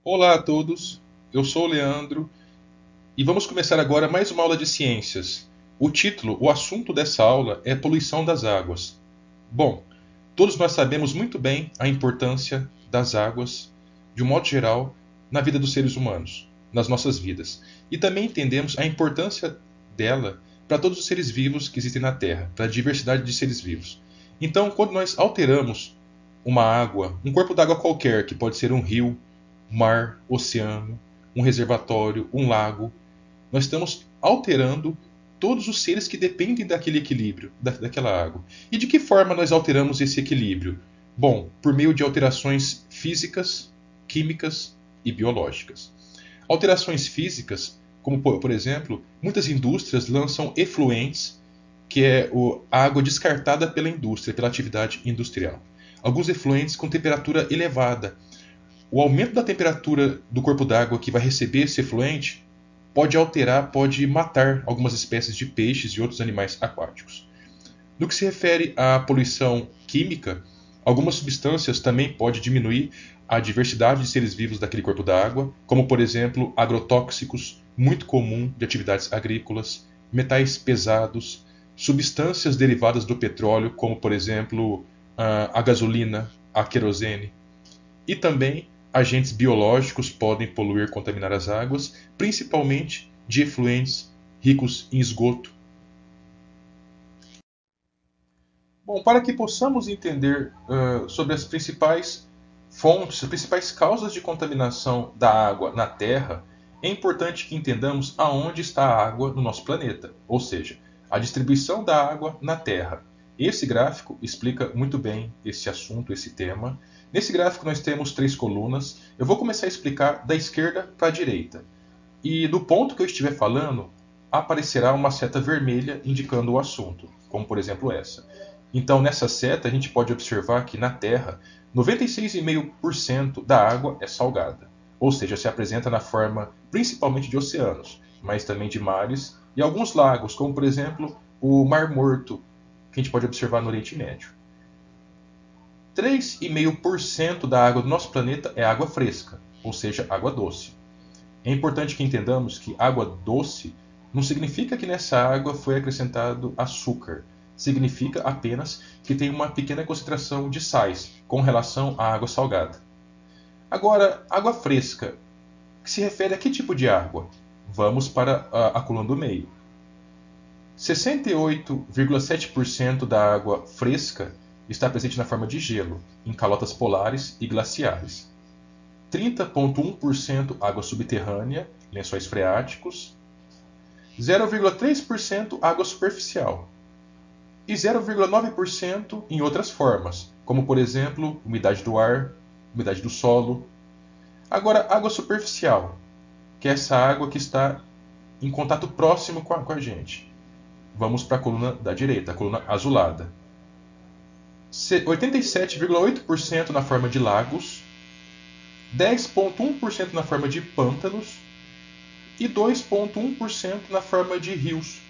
Olá a todos, eu sou o Leandro e vamos começar agora mais uma aula de ciências. O assunto dessa aula é poluição das águas. Bom, todos nós sabemos muito bem a importância das águas, de um modo geral, na vida dos seres humanos, nas nossas vidas. E também entendemos a importância dela para todos os seres vivos que existem na Terra, para a diversidade de seres vivos. Então, quando nós alteramos uma água, um corpo d'água qualquer, que pode ser um rio, mar, oceano, um reservatório, um lago, nós estamos alterando todos os seres que dependem daquele equilíbrio, daquela água. E de que forma nós alteramos esse equilíbrio? Bom, por meio de alterações físicas, químicas e biológicas. Alterações físicas, como por exemplo, muitas indústrias lançam efluentes, que é a água descartada pela indústria, pela atividade industrial. Alguns efluentes com temperatura elevada. O aumento da temperatura do corpo d'água que vai receber esse efluente pode alterar, pode matar algumas espécies de peixes e outros animais aquáticos. No que se refere à poluição química, algumas substâncias também podem diminuir a diversidade de seres vivos daquele corpo d'água, como por exemplo agrotóxicos, muito comum de atividades agrícolas, metais pesados, substâncias derivadas do petróleo, como por exemplo a gasolina, a querosene, e também agentes biológicos podem poluir e contaminar as águas, principalmente de efluentes ricos em esgoto. Bom, para que possamos entender sobre as principais fontes, as principais causas de contaminação da água na Terra, é importante que entendamos aonde está a água no nosso planeta, ou seja, a distribuição da água na Terra. Esse gráfico explica muito bem esse assunto, esse tema. Nesse gráfico nós temos 3 colunas. Eu vou começar a explicar da esquerda para a direita. E do ponto que eu estiver falando, aparecerá uma seta vermelha indicando o assunto, como por exemplo essa. Então nessa seta a gente pode observar que na Terra 96,5% da água é salgada, ou seja, se apresenta na forma principalmente de oceanos, mas também de mares e alguns lagos, como por exemplo o Mar Morto, que a gente pode observar no Oriente Médio. 3,5% da água do nosso planeta é água fresca, ou seja, água doce. É importante que entendamos que água doce não significa que nessa água foi acrescentado açúcar. Significa apenas que tem uma pequena concentração de sais com relação à água salgada. Agora, água fresca, que se refere a que tipo de água? Vamos para a coluna do meio. 68,7% da água fresca está presente na forma de gelo, em calotas polares e glaciares. 30,1% água subterrânea, lençóis freáticos. 0,3% água superficial. E 0,9% em outras formas, como por exemplo, umidade do ar, umidade do solo. Agora, água superficial, que é essa água que está em contato próximo com a gente. Vamos para a coluna da direita, a coluna azulada. 87,8% na forma de lagos, 10,1% na forma de pântanos e 2,1% na forma de rios.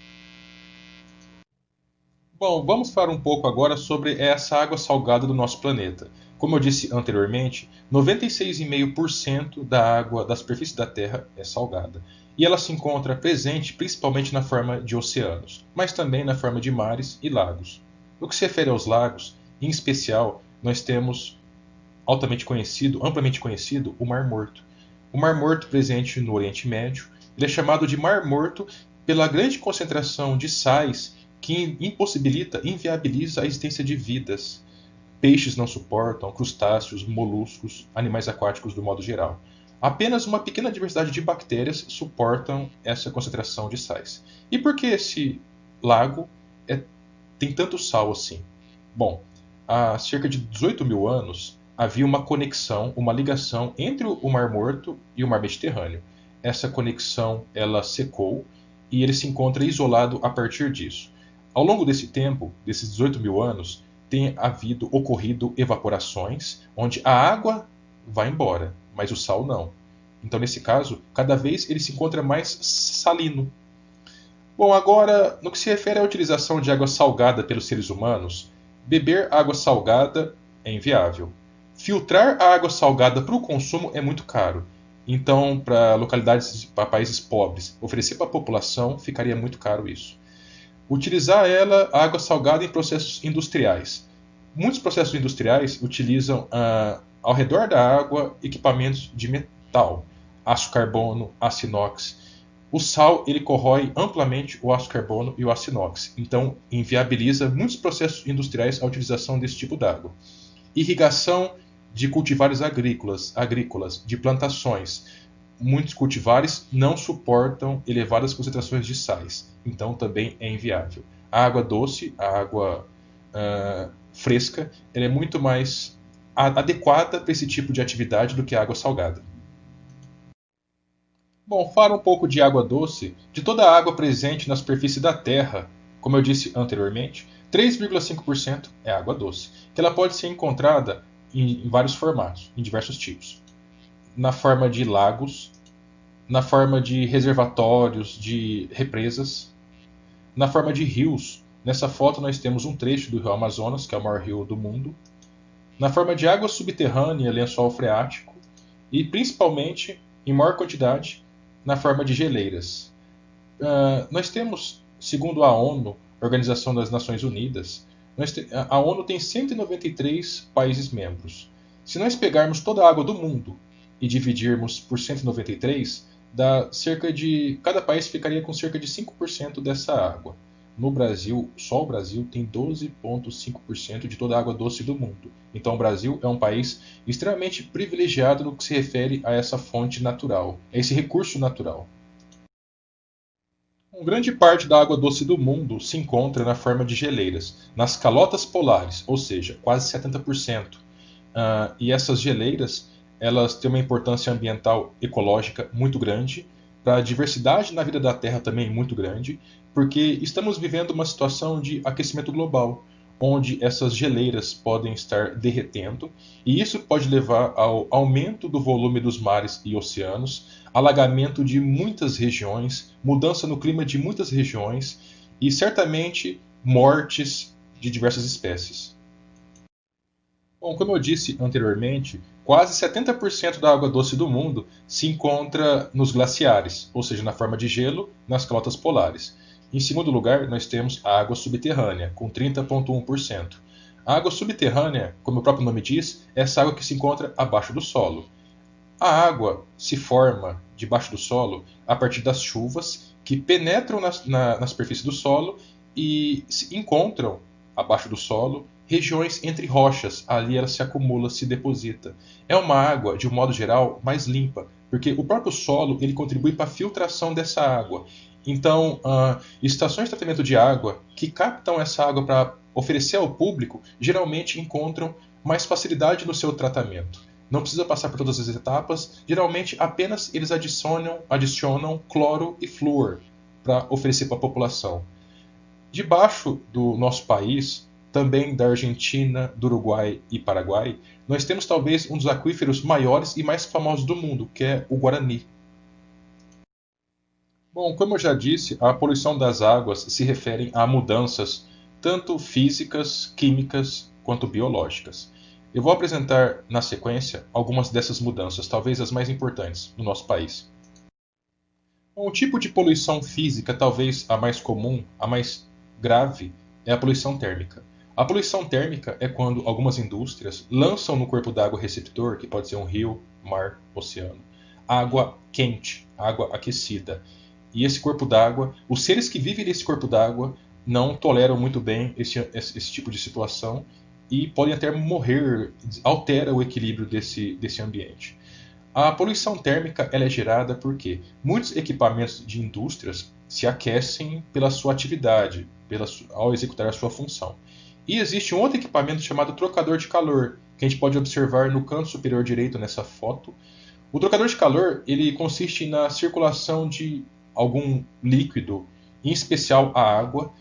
Bom, vamos falar um pouco agora sobre essa água salgada do nosso planeta. Como eu disse anteriormente, 96,5% da água da superfície da Terra é salgada. E ela se encontra presente principalmente na forma de oceanos, mas também na forma de mares e lagos. No que se refere aos lagos, em especial, nós temos amplamente conhecido, o Mar Morto. O Mar Morto presente no Oriente Médio, ele é chamado de Mar Morto pela grande concentração de sais que impossibilita, inviabiliza a existência de vidas. Peixes não suportam, crustáceos, moluscos, animais aquáticos do modo geral. Apenas uma pequena diversidade de bactérias suportam essa concentração de sais. E por que esse lago tem tanto sal assim? Bom, há cerca de 18 mil anos havia uma conexão, uma ligação entre o Mar Morto e o Mar Mediterrâneo. Essa conexão ela secou e ele se encontra isolado a partir disso. Ao longo desse tempo, desses 18 mil anos, tem ocorrido evaporações, onde a água vai embora, mas o sal não. Então, nesse caso, cada vez ele se encontra mais salino. Bom, agora, no que se refere à utilização de água salgada pelos seres humanos, beber água salgada é inviável. Filtrar a água salgada para o consumo é muito caro. Então, para localidades, para países pobres, oferecer para a população ficaria muito caro isso. Utilizar ela, a água salgada, em processos industriais. Muitos processos industriais utilizam ao redor da água equipamentos de metal, aço carbono, aço inox. O sal ele corrói amplamente o aço carbono e o aço inox, então inviabiliza muitos processos industriais a utilização desse tipo d'água. Irrigação de cultivares agrícolas, de plantações. Muitos cultivares não suportam elevadas concentrações de sais, então também é inviável. A água doce, a água fresca, ela é muito mais adequada para esse tipo de atividade do que a água salgada. Bom, fala um pouco de água doce. De toda a água presente na superfície da Terra, como eu disse anteriormente, 3,5% é água doce, que ela pode ser encontrada em vários formatos, em diversos tipos. Na forma de lagos, na forma de reservatórios, de represas, na forma de rios. Nessa foto nós temos um trecho do rio Amazonas, que é o maior rio do mundo, na forma de água subterrânea, lençol freático, e principalmente, em maior quantidade, na forma de geleiras. Nós temos, segundo a ONU, Organização das Nações Unidas, a ONU tem 193 países membros. Se nós pegarmos toda a água do mundo e dividirmos por 193, cada país ficaria com cerca de 5% dessa água. No Brasil, só o Brasil tem 12,5% de toda a água doce do mundo. Então o Brasil é um país extremamente privilegiado no que se refere a essa fonte natural, a esse recurso natural. Uma grande parte da água doce do mundo se encontra na forma de geleiras, nas calotas polares, ou seja, quase 70%. E essas geleiras elas têm uma importância ambiental ecológica muito grande, para a diversidade na vida da Terra também muito grande, porque estamos vivendo uma situação de aquecimento global, onde essas geleiras podem estar derretendo, e isso pode levar ao aumento do volume dos mares e oceanos, alagamento de muitas regiões, mudança no clima de muitas regiões e certamente mortes de diversas espécies. Bom, como eu disse anteriormente, quase 70% da água doce do mundo se encontra nos glaciares, ou seja, na forma de gelo, nas calotas polares. Em segundo lugar, nós temos a água subterrânea, com 30,1%. A água subterrânea, como o próprio nome diz, é essa água que se encontra abaixo do solo. A água se forma debaixo do solo a partir das chuvas que penetram na superfície do solo e se encontram abaixo do solo regiões entre rochas. Ali ela se acumula, se deposita. É uma água, de um modo geral, mais limpa, porque o próprio solo ele contribui para a filtração dessa água. Então, estações de tratamento de água que captam essa água para oferecer ao público geralmente encontram mais facilidade no seu tratamento. Não precisa passar por todas as etapas, geralmente apenas eles adicionam cloro e flúor para oferecer para a população. Debaixo do nosso país, também da Argentina, do Uruguai e Paraguai, nós temos talvez um dos aquíferos maiores e mais famosos do mundo, que é o Guarani. Bom, como eu já disse, a poluição das águas se refere a mudanças tanto físicas, químicas quanto biológicas. Eu vou apresentar na sequência algumas dessas mudanças, talvez as mais importantes no nosso país. Bom, o tipo de poluição física, talvez a mais comum, a mais grave, é a poluição térmica. A poluição térmica é quando algumas indústrias lançam no corpo d'água receptor, que pode ser um rio, mar, oceano, água quente, água aquecida. E esse corpo d'água, os seres que vivem nesse corpo d'água não toleram muito bem esse tipo de situação e podem até morrer, altera o equilíbrio desse ambiente. A poluição térmica ela é gerada porque muitos equipamentos de indústrias se aquecem pela sua atividade, ao executar a sua função. E existe um outro equipamento chamado trocador de calor, que a gente pode observar no canto superior direito nessa foto. O trocador de calor ele consiste na circulação de algum líquido, em especial a água,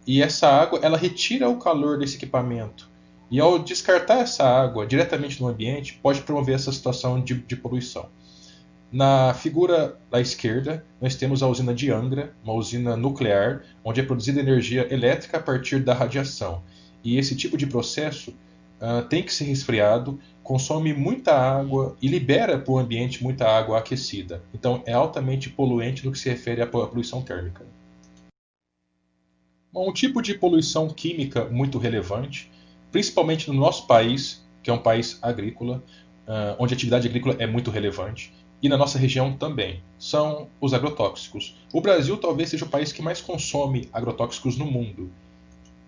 e essa água ela retira o calor desse equipamento. E ao descartar essa água diretamente no ambiente, pode promover essa situação de poluição. Na figura da esquerda, nós temos a usina de Angra, uma usina nuclear, onde é produzida energia elétrica a partir da radiação. E esse tipo de processo tem que ser resfriado, consome muita água e libera para o ambiente muita água aquecida. Então é altamente poluente no que se refere à poluição térmica. Bom, um tipo de poluição química muito relevante, principalmente no nosso país, que é um país agrícola, onde a atividade agrícola é muito relevante, e na nossa região também, são os agrotóxicos. O Brasil talvez seja o país que mais consome agrotóxicos no mundo.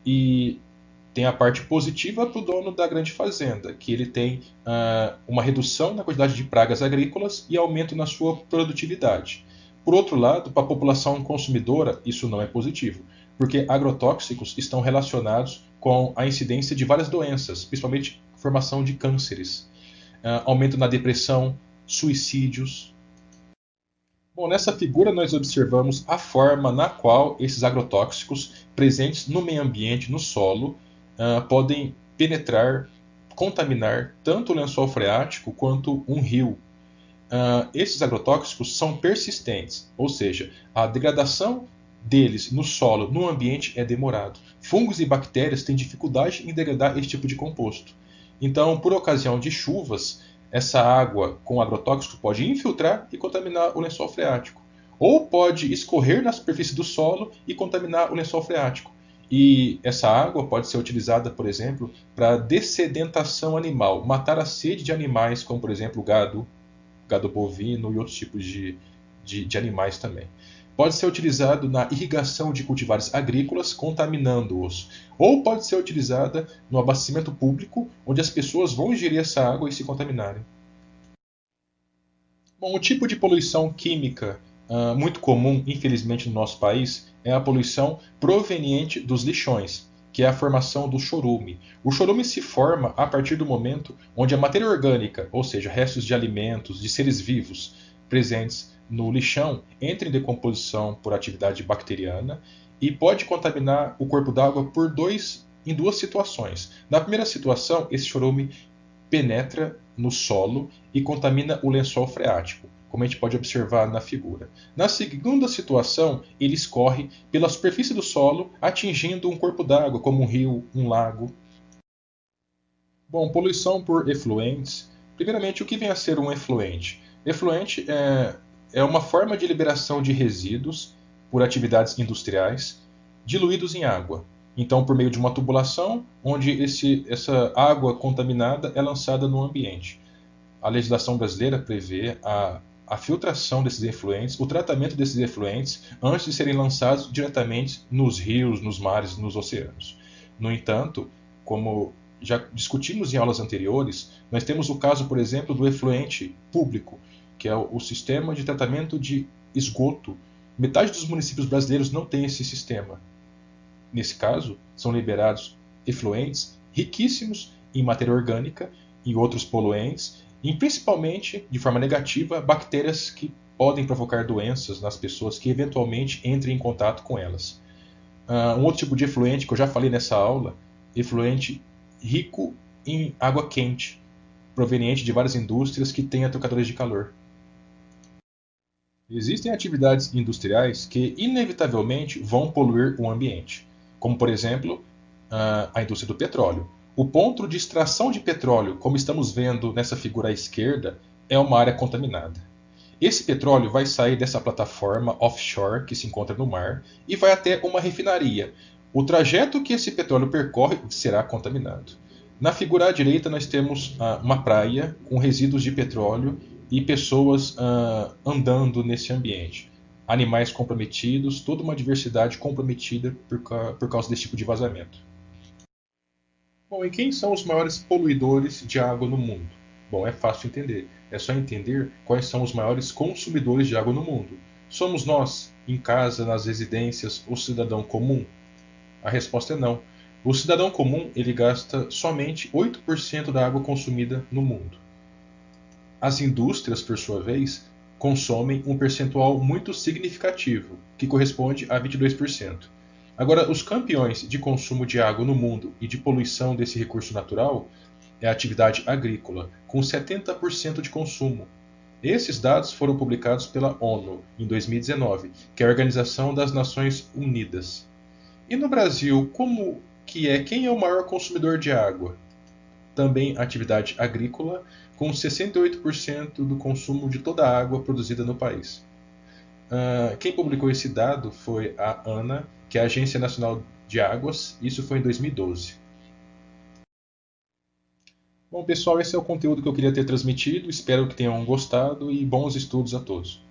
E tem a parte positiva para o dono da grande fazenda, que ele tem uma redução na quantidade de pragas agrícolas e aumento na sua produtividade. Por outro lado, para a população consumidora, isso não é positivo, porque agrotóxicos estão relacionados com a incidência de várias doenças, principalmente formação de cânceres, aumento na depressão, suicídios. Bom, nessa figura nós observamos a forma na qual esses agrotóxicos presentes no meio ambiente, no solo, podem penetrar, contaminar tanto o lençol freático quanto um rio. Esses agrotóxicos são persistentes, ou seja, a degradação deles no solo, no ambiente, é demorado. Fungos e bactérias têm dificuldade em degradar esse tipo de composto. Então, por ocasião de chuvas, essa água com agrotóxico pode infiltrar e contaminar o lençol freático. Ou pode escorrer na superfície do solo e contaminar o lençol freático. E essa água pode ser utilizada, por exemplo, para dessedentação animal, matar a sede de animais, como por exemplo o gado bovino e outros tipos de animais também. Pode ser utilizado na irrigação de cultivares agrícolas, contaminando-os. Ou pode ser utilizada no abastecimento público, onde as pessoas vão ingerir essa água e se contaminarem. Bom, o tipo de poluição química muito comum, infelizmente, no nosso país é a poluição proveniente dos lixões, que é a formação do chorume. O chorume se forma a partir do momento onde a matéria orgânica, ou seja, restos de alimentos, de seres vivos presentes no lixão, entra em decomposição por atividade bacteriana e pode contaminar o corpo d'água em duas situações. Na primeira situação, esse chorume penetra no solo e contamina o lençol freático, como a gente pode observar na figura. Na segunda situação, ele escorre pela superfície do solo, atingindo um corpo d'água, como um rio, um lago. Bom, poluição por efluentes. Primeiramente, o que vem a ser um efluente? Efluente é uma forma de liberação de resíduos por atividades industriais diluídos em água. Então, por meio de uma tubulação, onde essa água contaminada é lançada no ambiente. A legislação brasileira prevê a filtração desses efluentes, o tratamento desses efluentes, antes de serem lançados diretamente nos rios, nos mares, nos oceanos. No entanto, como já discutimos em aulas anteriores, nós temos o caso, por exemplo, do efluente público, que é o sistema de tratamento de esgoto. Metade dos municípios brasileiros não tem esse sistema. Nesse caso, são liberados efluentes riquíssimos em matéria orgânica e outros poluentes, e principalmente, de forma negativa, bactérias que podem provocar doenças nas pessoas que eventualmente entrem em contato com elas. Um outro tipo de efluente que eu já falei nessa aula, efluente rico em água quente, proveniente de várias indústrias que têm trocadores de calor. Existem atividades industriais que inevitavelmente vão poluir o ambiente, como por exemplo a indústria do petróleo. O ponto de extração de petróleo, como estamos vendo nessa figura à esquerda, é uma área contaminada. Esse petróleo vai sair dessa plataforma offshore que se encontra no mar e vai até uma refinaria. O trajeto que esse petróleo percorre será contaminado. Na figura à direita nós temos uma praia com resíduos de petróleo e pessoas andando nesse ambiente. Animais comprometidos, toda uma diversidade comprometida por causa desse tipo de vazamento. Bom, e quem são os maiores poluidores de água no mundo? Bom, é fácil entender. É só entender quais são os maiores consumidores de água no mundo. Somos nós, em casa, nas residências, o cidadão comum? A resposta é não. O cidadão comum ele gasta somente 8% da água consumida no mundo. As indústrias, por sua vez, consomem um percentual muito significativo, que corresponde a 22%. Agora, os campeões de consumo de água no mundo e de poluição desse recurso natural é a atividade agrícola, com 70% de consumo. Esses dados foram publicados pela ONU em 2019, que é a Organização das Nações Unidas. E no Brasil, quem é o maior consumidor de água? também atividade agrícola, com 68% do consumo de toda a água produzida no país. Quem publicou esse dado foi a ANA, que é a Agência Nacional de Águas, isso foi em 2012. Bom, pessoal, esse é o conteúdo que eu queria ter transmitido, espero que tenham gostado e bons estudos a todos.